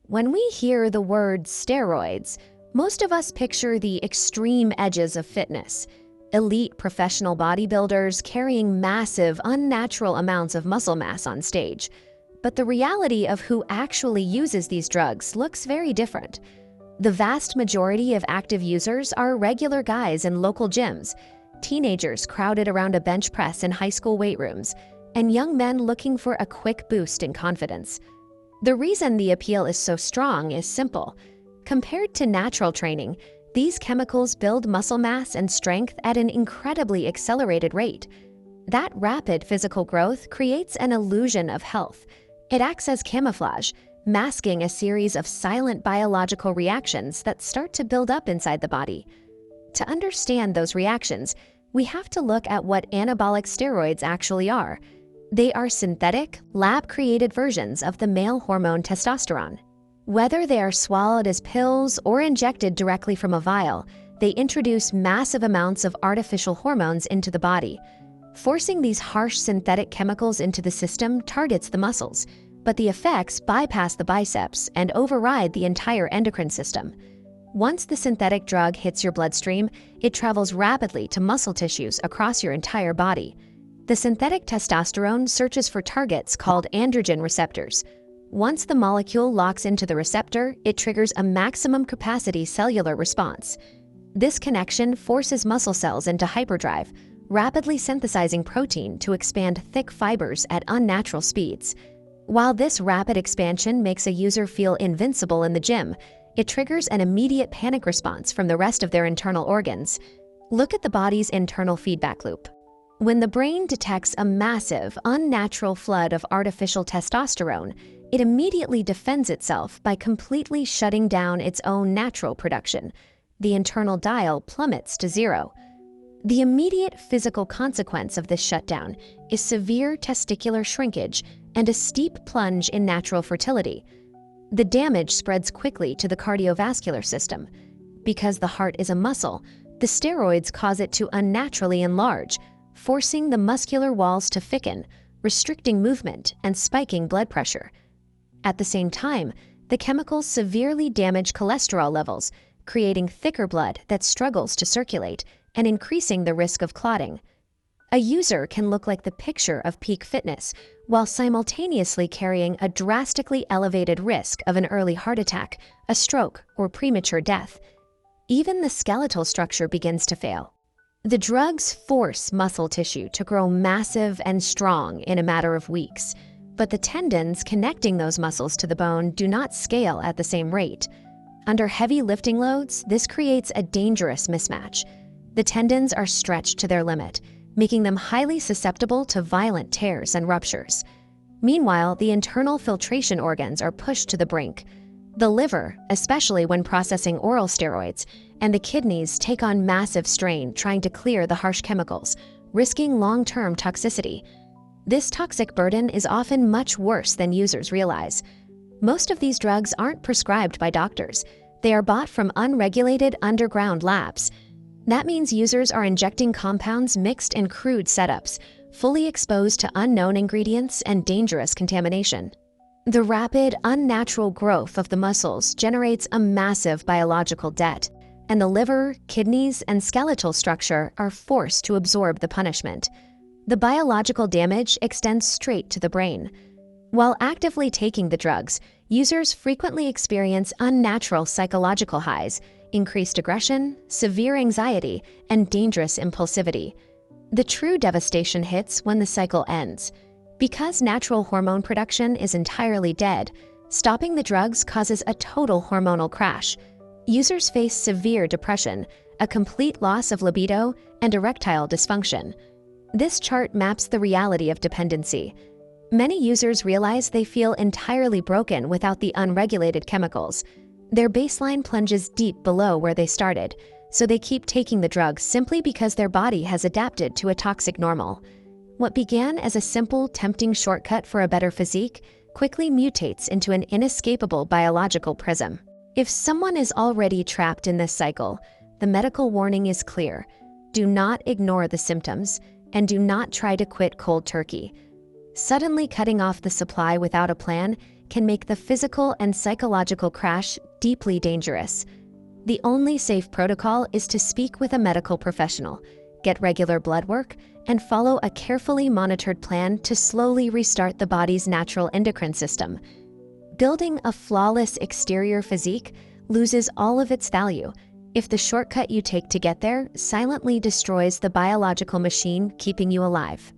When we hear the word steroids, most of us picture the extreme edges of fitness. Elite professional bodybuilders carrying massive, unnatural amounts of muscle mass on stage. But the reality of who actually uses these drugs looks very different. The vast majority of active users are regular guys in local gyms, teenagers crowded around a bench press in high school weight rooms, and young men looking for a quick boost in confidence. The reason the appeal is so strong is simple. Compared to natural training, these chemicals build muscle mass and strength at an incredibly accelerated rate. That rapid physical growth creates an illusion of health. It acts as camouflage, masking a series of silent biological reactions that start to build up inside the body. To understand those reactions, we have to look at what anabolic steroids actually are. They are synthetic, lab-created versions of the male hormone testosterone. Whether they are swallowed as pills or injected directly from a vial, they introduce massive amounts of artificial hormones into the body. Forcing these harsh synthetic chemicals into the system targets the muscles, but the effects bypass the biceps and override the entire endocrine system. Once the synthetic drug hits your bloodstream, it travels rapidly to muscle tissues across your entire body. The synthetic testosterone searches for targets called androgen receptors. Once the molecule locks into the receptor, it triggers a maximum capacity cellular response. This connection forces muscle cells into hyperdrive, rapidly synthesizing protein to expand thick fibers at unnatural speeds. While this rapid expansion makes a user feel invincible in the gym, it triggers an immediate panic response from the rest of their internal organs. Look at the body's internal feedback loop. When the brain detects a massive, unnatural flood of artificial testosterone, it immediately defends itself by completely shutting down its own natural production. The internal dial plummets to zero. The immediate physical consequence of this shutdown is severe testicular shrinkage and a steep plunge in natural fertility. The damage spreads quickly to the cardiovascular system. Because the heart is a muscle, the steroids cause it to unnaturally enlarge, forcing the muscular walls to thicken, restricting movement and spiking blood pressure. At the same time, the chemicals severely damage cholesterol levels, creating thicker blood that struggles to circulate and increasing the risk of clotting. A user can look like the picture of peak fitness while simultaneously carrying a drastically elevated risk of an early heart attack, a stroke, or premature death. Even the skeletal structure begins to fail. The drugs force muscle tissue to grow massive and strong in a matter of weeks, but the tendons connecting those muscles to the bone do not scale at the same rate. Under heavy lifting loads, this creates a dangerous mismatch. The tendons are stretched to their limit, making them highly susceptible to violent tears and ruptures. Meanwhile, the internal filtration organs are pushed to the brink. The liver, especially when processing oral steroids, and the kidneys take on massive strain trying to clear the harsh chemicals, risking long-term toxicity. This toxic burden is often much worse than users realize. Most of these drugs aren't prescribed by doctors. They are bought from unregulated underground labs. That means users are injecting compounds mixed in crude setups, fully exposed to unknown ingredients and dangerous contamination. The rapid, unnatural growth of the muscles generates a massive biological debt, and the liver, kidneys, and skeletal structure are forced to absorb the punishment. The biological damage extends straight to the brain. While actively taking the drugs, users frequently experience unnatural psychological highs, increased aggression, severe anxiety, and dangerous impulsivity. The true devastation hits when the cycle ends. Because natural hormone production is entirely dead, stopping the drugs causes a total hormonal crash. Users face severe depression, a complete loss of libido, and erectile dysfunction. This chart maps the reality of dependency. Many users realize they feel entirely broken without the unregulated chemicals. Their baseline plunges deep below where they started, so they keep taking the drugs simply because their body has adapted to a toxic normal. What began as a simple, tempting shortcut for a better physique quickly mutates into an inescapable biological prism. If someone is already trapped in this cycle, the medical warning is clear. Do not ignore the symptoms, and do not try to quit cold turkey. Suddenly cutting off the supply without a plan can make the physical and psychological crash deeply dangerous. The only safe protocol is to speak with a medical professional, get regular blood work, and follow a carefully monitored plan to slowly restart the body's natural endocrine system. Building a flawless exterior physique loses all of its value if the shortcut you take to get there silently destroys the biological machine keeping you alive.